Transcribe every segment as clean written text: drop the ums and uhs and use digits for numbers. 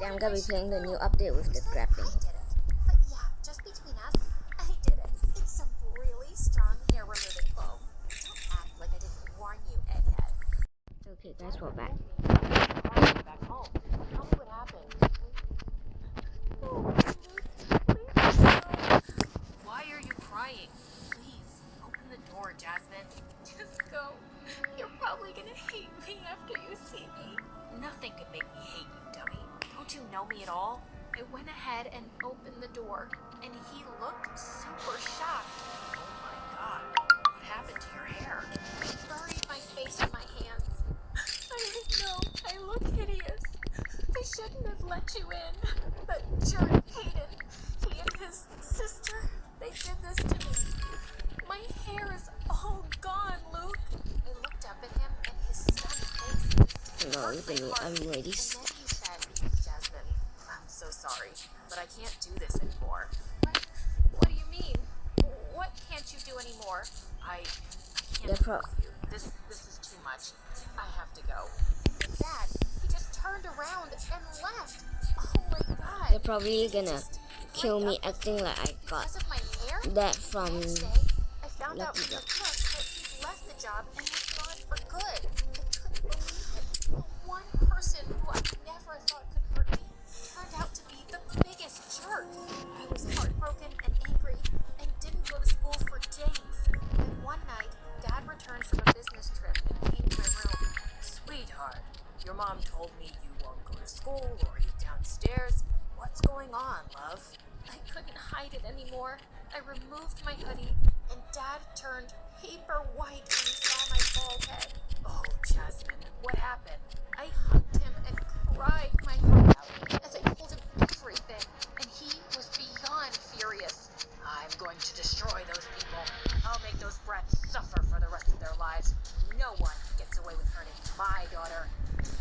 Today I'm gonna be playing the new update with the grappling. I did it. But yeah, just between us, I did it. It's some really strong hair removing foam. Don't act like I didn't warn you, egghead. Okay guys, we're back. Back home. Tell me what happened. Why are you crying? Please, open the door, Jasmine. Just go. You're probably gonna hate me after you see me. Nothing could make me hate you, dummy. Don't you know me at all? I went ahead and opened the door, and he looked super shocked. Oh my god, what happened to your hair? I buried my face in my hands. I know, I look hideous. I shouldn't have let you in. That jerk Hayden, he and his sister, they did this to me. My hair is all gone, Luke. I looked up at him and his stunned face. No, look at me, I'm ready. And then he said, Jasmine, I'm so sorry, but I can't do this anymore. What do you mean? What can't you do anymore? I can't be with you. This is too much. I have to go. Dad, he just turned around and left. Oh my god. They're probably gonna kill me acting like I got that from I found out from the cook that he'd left the job and was gone for good. I couldn't believe it. The one person who I never thought could hurt me turned out to be the biggest jerk. I was heartbroken and angry and didn't go to school for days. And one night, Dad returned from a business trip and came to my room. Sweetheart, your mom told me you won't go to school or eat downstairs. What's going on, love? I couldn't hide it anymore. I removed my hoodie, and Dad turned paper white when he saw my bald head. Oh, Jasmine, what happened? I hugged him and cried my heart out as I told him everything, and he was beyond furious. I'm going to destroy those people. I'll make those brats suffer for the rest of their lives. No one gets away with hurting my daughter.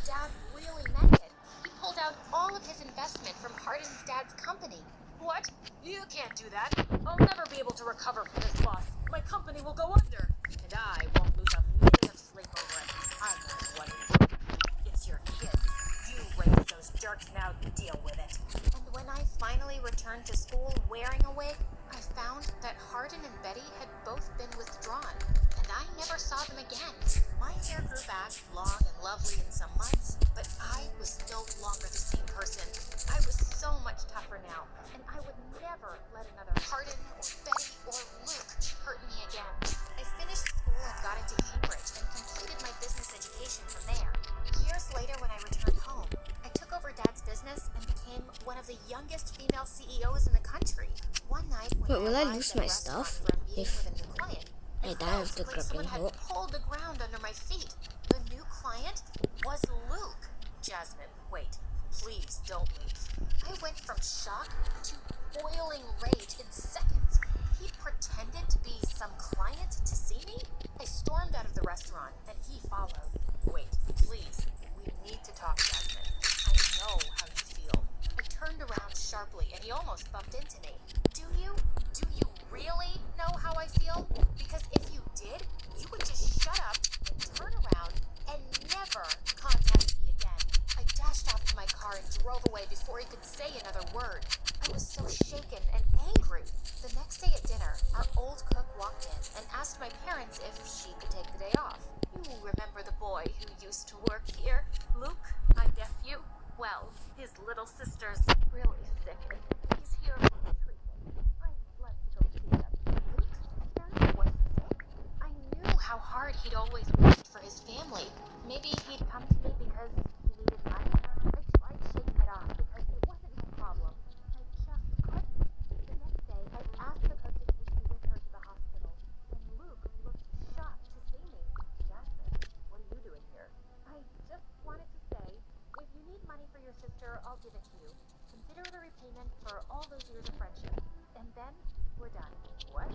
Dad really meant it. He pulled out all of his investment from Hardin's dad's company. What? You can't do that. I'll never be able to recover from this loss. My company will go under. And I won't lose a minute of sleep over it. I know what it is. It's your kids. You raised those jerks, now deal with it. And when I finally returned to school wearing a wig, I found that Hardin and Betty had both been withdrawn, and I never saw them again. My hair grew back long and lovely in some months, but I was no longer the same person. I was so much tougher now, and I would never let another Hardin or Betty or Luke hurt me again. I finished school and got into Cambridge and completed my business education from there. Years later, when I returned home, I took over Dad's business and became one of the youngest female CEOs in the country. One night, when Will I lose my stuff if I die of the grappling hook? Pulled the ground under my feet. The new client was Luke. Jasmine, wait. Please don't leave. I went from shock to boiling rage in seconds. He pretended to be some client to see me? I stormed out of the restaurant, and he followed. Wait, please. We need to talk, Jasmine. I know how you feel. I turned around sharply, and he almost bumped into me. Do you? Do you really know how I feel? Because if you did, you would just shut up and turn around and never contact me again. I dashed off to my car and drove away before he could say another word. I was so shaken and angry. The next day at dinner, our old cook walked in and asked my parents if she could take the day off. You remember the boy who used to work here, Luke, my nephew? Well, his little sister's really sick and he's here for the treatment. I'd like to go see them. Luke's sister was sick? I knew how hard he'd always worked for his family. Maybe he'd come to me because he needed money. I tried shaking it off because it wasn't my problem. I just couldn't. The next day, I asked the cook to take me with her to the hospital, and Luke looked shocked to see me. Jasmine, what are you doing here? I just wanted to say, if you need money for your sister, I'll give it to you. Consider it a repayment for all those years of friendship. And then, we're done. What?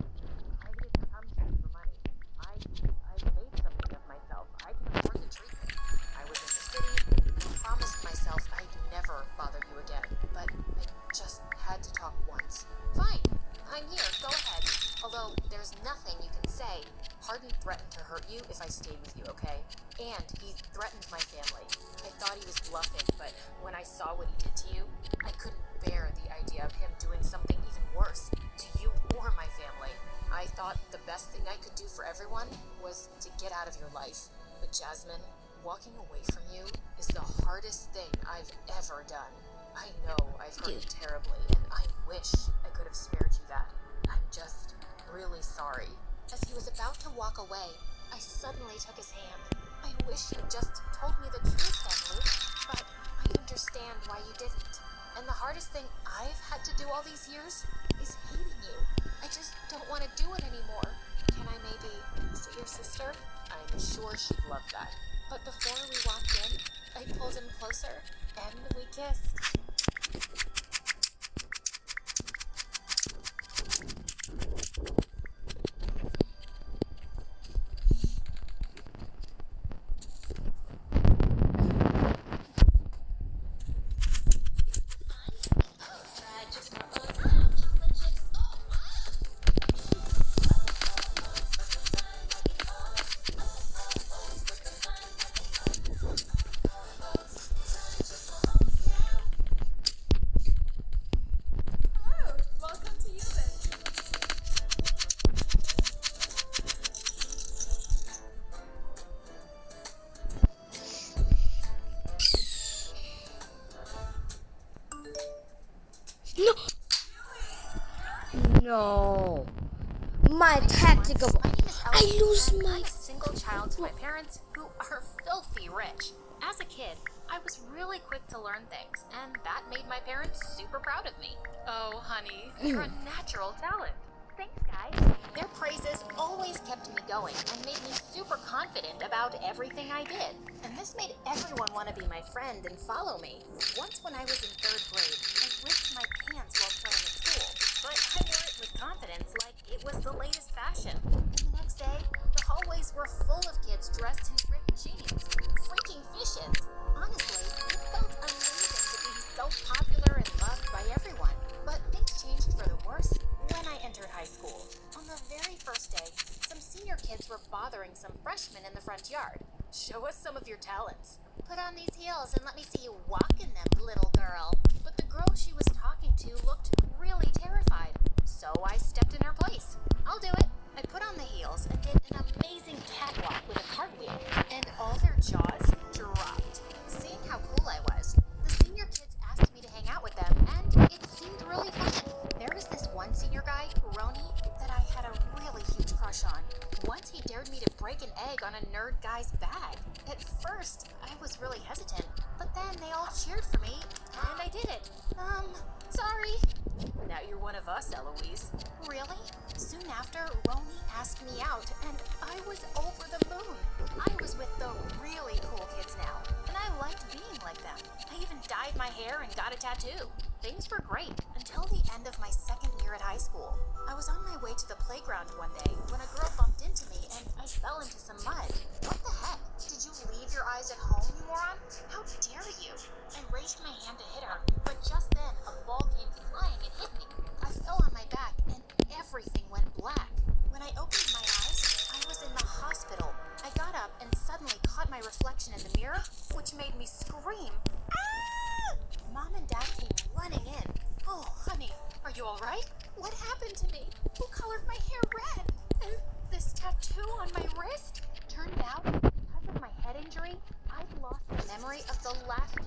I didn't come to you for money. I made something of myself. I can afford the treatment. I was in the city. I promised myself I'd never bother you again. But I just had to talk once. Fine. I'm here. Go ahead. Although, there's nothing you can say. Hardin threatened to hurt you if I stayed with you, okay? And he threatened my family. I thought he was bluffing, but But when I saw what he did to you, I couldn't bear the idea of him doing something even worse to you or my family. I thought the best thing I could do for everyone was to get out of your life. But Jasmine, walking away from you is the hardest thing I've ever done. I know I've hurt you terribly, and I wish I could have spared you that. I'm just really sorry. As he was about to walk away, I suddenly took his hand. I wish you just told me the truth then, Luke, but I understand why you didn't. And the hardest thing I've had to do all these years is hating you. I just don't want to do it anymore. Can I maybe see your sister? I'm sure she'd love that. But before we walked in, I pulled him closer, and we kissed. No. My tactical. I lose my. I'm a single child to my parents who are filthy rich. As a kid, I was really quick to learn things, and that made my parents super proud of me. Oh, honey, you're a natural talent. Thanks, guys. Their praises always kept me going and made me super confident about everything I did. And this made everyone want to be my friend and follow me. Once when I was in 3rd grade, I ripped my pants while playing at school. But I wore it with confidence like it was the latest fashion. And the next day, the hallways were full of kids dressed in ripped jeans. Freaking fishes. Honestly, it felt amazing to be so popular and loved by everyone. But things changed for the worse when I entered high school. On the very first day, some senior kids were bothering some freshmen in the front yard. Show us some of your talents. Put on these heels and let me see you walk in them, little girl. But the girl she was talking to looked really terrified. So I stepped in her place. I'll do it. I put on the heels and did an amazing catwalk with a cartwheel. And all their jaws dropped. Seeing how cool I was, the senior kids asked me to hang out with them, and it seemed really fun. There was this one senior guy, Roni, that I had a really huge crush on. Once he dared me to break an egg on a nerd guy's bag. At first, I was really hesitant, but then they all cheered for me, and I did it. Sorry. Now you're one of us, Eloise. Really? Soon after, Roni asked me out, and I was over the moon. I was with the really cool kids now, and I liked being like them. I even dyed my hair and got a tattoo. Things were great until the end of my 2nd year at high school. I was on my way to the playground one day when a girl bumped into me and I fell into some mud. What the heck? Did you leave your eyes at home, you moron? How dare you? I raised my hand to hit her, but just then a ball came flying and hit me. I fell on my back and everything went black. When I opened my eyes, I was in the hospital. I got up and suddenly caught my reflection in the mirror, which made me scream. Ah! Mom and Dad came running in. Oh, honey, are you all right? What happened to me? Who colored my hair red? And this tattoo on my wrist? Turned out, because of my head injury, I'd lost the memory of the last 2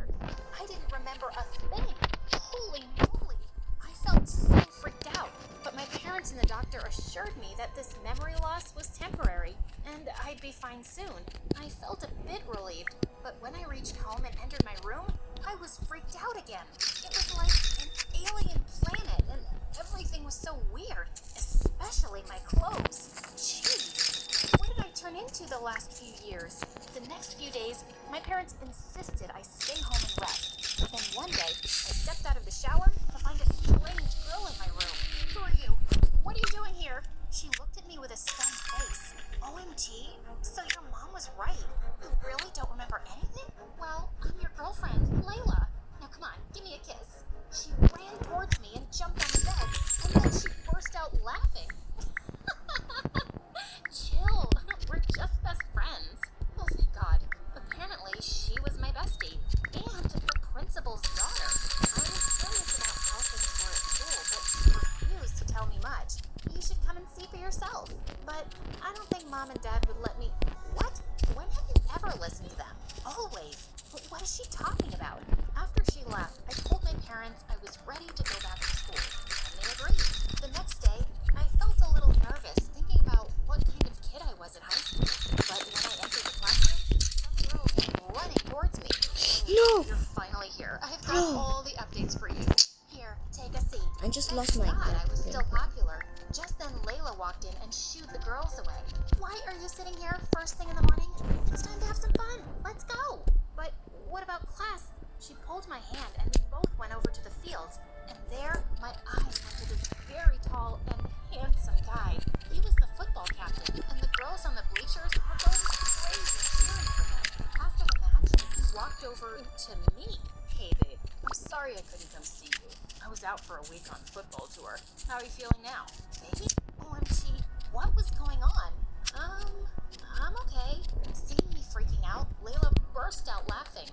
years. I didn't remember a thing. Holy moly! I felt so freaked out, but my parents and the doctor assured me that this memory loss was temporary, and I'd be fine soon. I felt a bit relieved, but when I reached home and entered my room, I was freaked out again. It was like an alien planet, and everything was so weird, especially my clothes. Jeez, what did I turn into the last few years? The next few days, my parents insisted I stay home and rest. Then one day, I stepped out of the shower to find a strange girl in my room. Who are you? What are you doing here? She looked at me with a stunned face. OMG, so your mom was right. You really don't remember anything? Well, I'm your girlfriend, Layla. Now come on, give me a kiss. She ran towards me and jumped on the bed, and then she burst out laughing. Chill, we're just best friends. Oh, thank God. Apparently, she was my bestie. And have all the updates for you. Here, take a seat. I just Thank lost my God I was grappling. still popular. Just then Layla walked in and shooed the girls away. Why are you sitting here first thing in the morning? It's time to have some fun. Let's go. But what about class? She pulled my hand and we both went over to the fields. And there, my eyes went to this very tall and handsome guy. He was the football captain, and the girls on the bleachers were going crazy cheering for him. After the match, he walked over to me. Hey, babe, I'm sorry I couldn't come see you. I was out for a week on football tour. How are you feeling now? Baby? OMG, what was going on? I'm okay. Seeing me freaking out, Layla burst out laughing.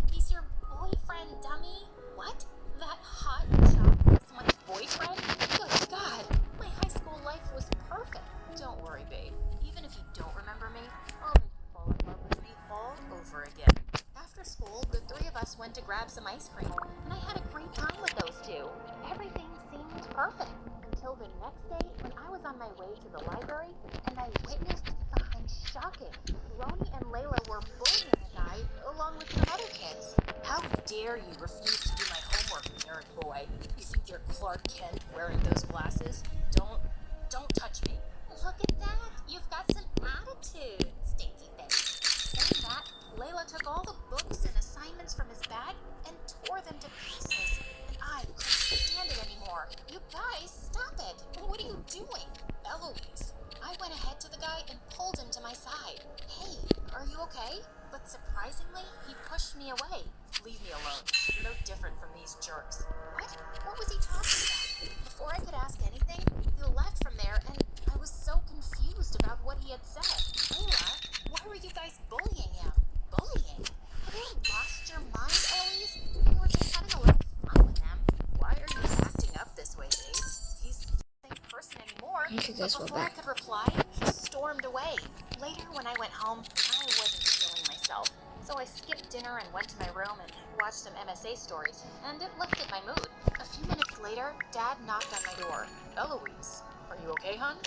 He's your boyfriend, dummy. What? That hot jock was my boyfriend? Good God, my high school life was perfect. Don't worry, babe. Even if you don't remember me, I'll make you fall in love with me all over again. After school, the three of us went to grab some ice cream, and I had a great time with those two. Everything seemed perfect until the next day when I was on my way to the library and I witnessed something shocking. Roni and Layla were bullying a guy along with some other kids. How dare you refuse to do my homework, nerd boy? You think you're Clark Kent wearing those glasses? Don't touch me. Look at that. You've got some attitude, stinky face. Saying that, Layla took all the books and assignments from his bag and tore them to pieces. And I couldn't stand it anymore. You guys, stop it. What are you doing? Eloise. I went ahead to the guy and pulled him to my side. Hey, are you okay? But surprisingly, he pushed me away. Leave me alone. You're no different from these jerks. What? What was he talking about? Before I could ask anything, he left from there and I was so confused about what he had said. Layla, why were you guys bullying him? Bullying? Have you lost your mind, Eloise? We were just having a little fun with him. Why are you acting up this way, babe? He's not the same person anymore. Okay, But guys, we're before I back. could reply, he stormed away. Later, when I went home, I wasn't feeling myself. So I skipped dinner and went to my room and watched some MSA stories, and it lifted my mood. A few minutes later, Dad knocked on my door. Eloise, are you okay, hon?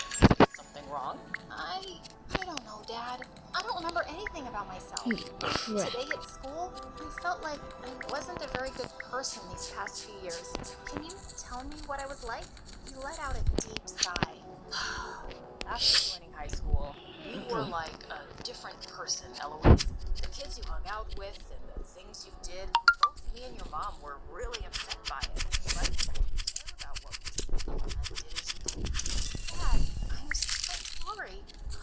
Something wrong? I don't know, Dad. I don't remember anything about myself. Holy crap. Today at school, I felt like I wasn't a very good person these past few years. Can you tell me what I was like? He let out a deep sigh. After joining high school, you were like a different person, Eloise. The kids you hung out with and the things you did, both me and your mom were really upset by it. But you didn't care about what we said and did as you did. Dad, I'm so sorry.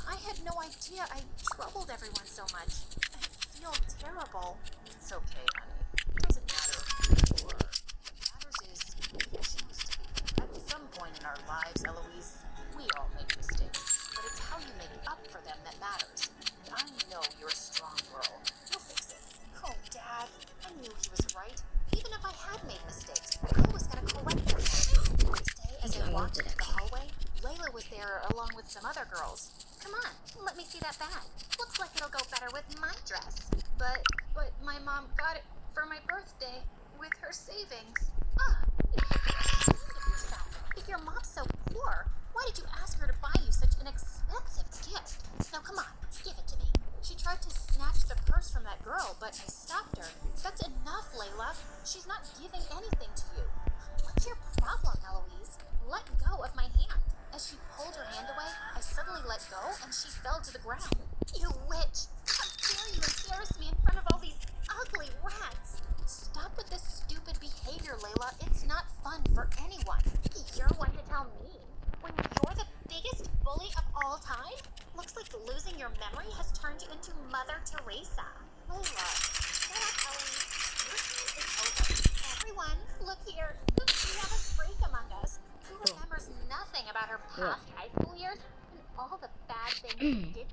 I had no idea I troubled everyone so much. I feel terrible. It's okay, honey. It doesn't matter who you were. What matters is who you choose to be. At some point in our lives, Eloise, we all make mistakes. But it's how you make up for them that matters. And I know you're a strong girl. You'll fix it. Oh, Dad, I knew he was right. Even if I had made mistakes, I was going to correct them. Next day, as I walked into the hallway, Layla was there along with some other girls. Come on, let me see that bag. Looks like it'll go better with my dress. But my mom got it for my birthday with her savings. You should be ashamed of yourself. If your mom's so poor, why did you ask her to buy you such an expensive gift? Now come on, give it to me. She tried to snatch the purse from that girl, but I stopped her. That's enough, Layla. She's not giving anything to you. What's your problem, Eloise? Let go of my hand. As she pulled her hand away, I suddenly let go and she fell to the ground. You witch! How dare you embarrass me in front of all these ugly rats? Stop with this stupid behavior, Layla. It's not fun for anyone. You're one to tell me. When you're the biggest bully of all time? Looks like losing your memory has turned you into Mother Teresa. Layla, shut up, Eloise. Your time is over. Everyone, look here. We have a freak among us who remembers nothing about her past high school years and all the bad things she did.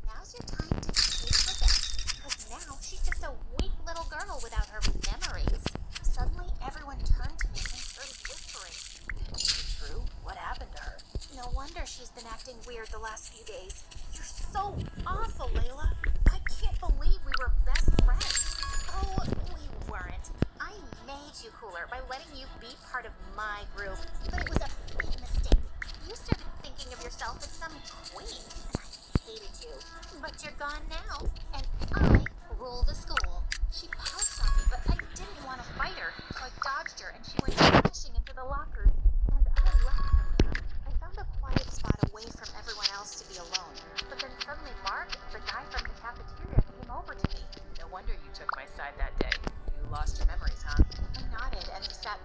Now's your time to take revenge, because now she's just a weak little girl without her memories. Suddenly, everyone turned to me and started whispering. Is it true? What happened to her? No wonder she's been acting weird the last few days. You're so awful, Layla. I can't believe we were best friends. Oh, we weren't. I made you cooler by letting you be part of my group, but it was a big mistake. You started thinking of yourself as some queen, and I hated you. But you're gone now, and I rule the school. She pounced on me, but I didn't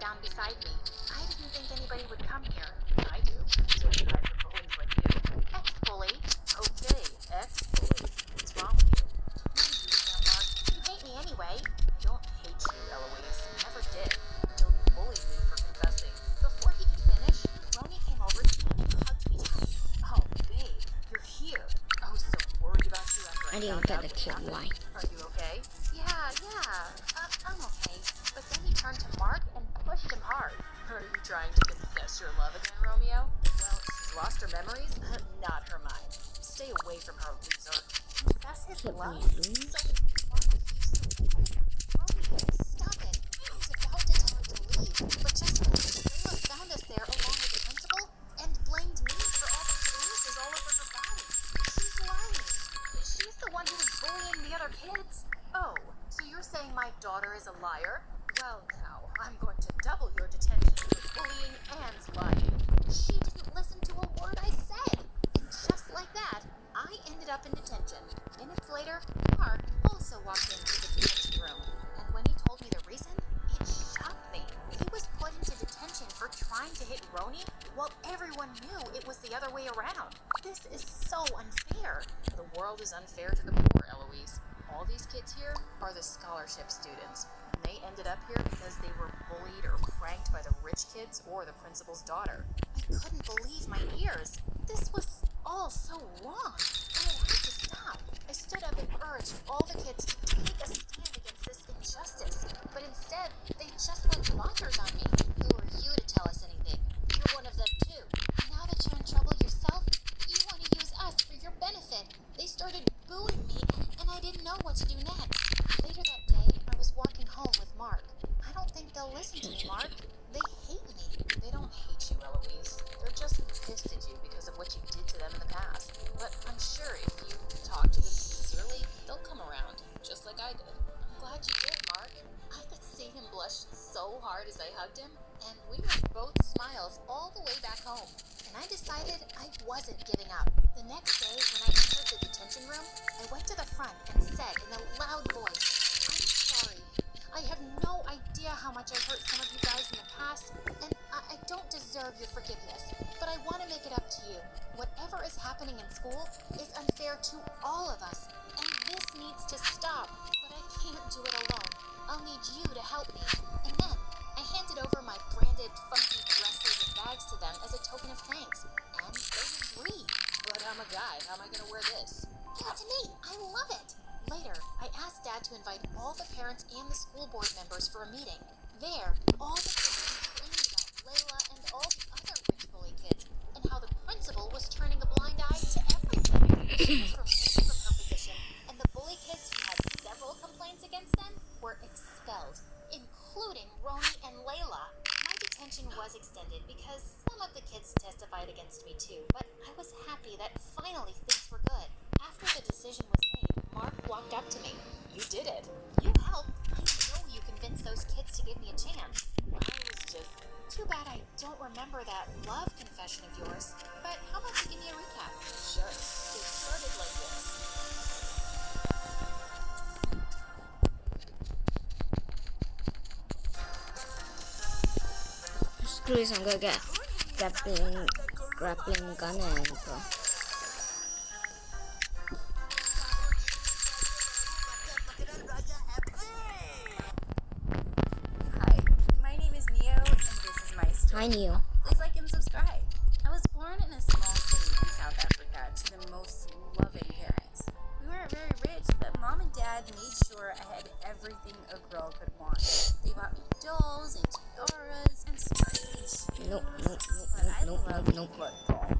down beside me. I didn't think anybody would come here. I do. So you hide from bullies like you. Ex-bully? Okay, ex-bully. What's wrong with you? No, you can't, Mark. You hate me anyway. I don't hate you, Eloise. Never did. Until you bullied me for confessing. Before he could finish, Roni came over to me and hugged me tight. Oh, babe, you're here. I was so worried about you after I I didn't found get out the what kid happened. line. Are you okay? Yeah. I'm okay. But then he turned to Mark and pushed him hard. Are you trying to confess your love again, Romeo? Well, she's lost her memories, not her mind. Stay away from her, loser. Confess his Kid love? line. So Mark used to Romeo, stop it. I was about to tell her to leave, but just then Layla found us there along with the principal and blamed me for all the bruises all over her body. She's lying. She's the one who was bullying the other kids. Oh, so you're saying my daughter is a liar? Well, now, I'm going to double your detention for bullying and lying. She didn't listen to a word I said. And just like that, I ended up in detention. Minutes later, Mark also walked into the detention room. And when he told me the reason, it shocked me. He was put into detention for trying to hit Roni while everyone knew it was the other way around. This is so unfair. The world is unfair to the poor, Eloise. All these kids here are the scholarship students. And they ended up here because they were bullied or pranked by the rich kids or the principal's daughter. I couldn't believe my ears. This was all so wrong, and it had to stop. I stood up and urged all the kids to take a stand against this injustice, but instead, they just went bonkers on me. Who are you to tell us anything? You're one of them too. Now that you're in trouble yourself, you want to use us for your benefit. They started booing me, and I didn't know what to do next. Later that day, I was walking home with Mark. I don't think they'll listen to me, Mark. They hate me. They don't hate you, Eloise. They're just pissed at you because of what you did to them in the past. But I'm sure if you talk to them sincerely, they'll come around, just like I did. I'm glad you did, Mark. I could see him blush so hard as I hugged him, and we were both smiles all the way back home. And I decided I wasn't giving up. The next day, when I entered the detention room, I went to the front and said in a loud voice, I'm sorry. I have no idea how much I hurt some of you guys in the past, and I don't deserve your forgiveness, but I want to make it up to you. Whatever is happening in school is unfair to all of us, and this needs to stop, but I can't do it alone. I'll need you to help me. And then I handed over my branded funky dresses and bags to them as a token of thanks, and they agreed. But I'm a guy. How am I going to wear this? Give it to me. I love it. Later, I asked Dad to invite all the parents and the school board members for a meeting. There, all the kids complained about Layla and all the other rich bully kids, and how the principal was turning a blind eye to everything. She was removed from her position, and the bully kids who had several complaints against them were expelled, including Roni and Layla. My detention was extended because some of the kids testified against me too, but I was happy that finally things were good. After the decision was made, Mark walked up to me. You did it. You helped. I know you convinced those kids to give me a chance. I was just... Too bad I don't remember that love confession of yours. But how about you give me a recap? Sure. It started like this. Screw this, I'm gonna get grappling gun and go. Hi, my name is Neo, and this is my story. Hi, Neo. Please like and subscribe. I was born in a small city in South Africa to the most loving parents. We weren't very rich, but Mom and Dad made sure I had everything a girl could want. They bought me dolls and tiaras and sparkly shoes. Nope. But I loved football.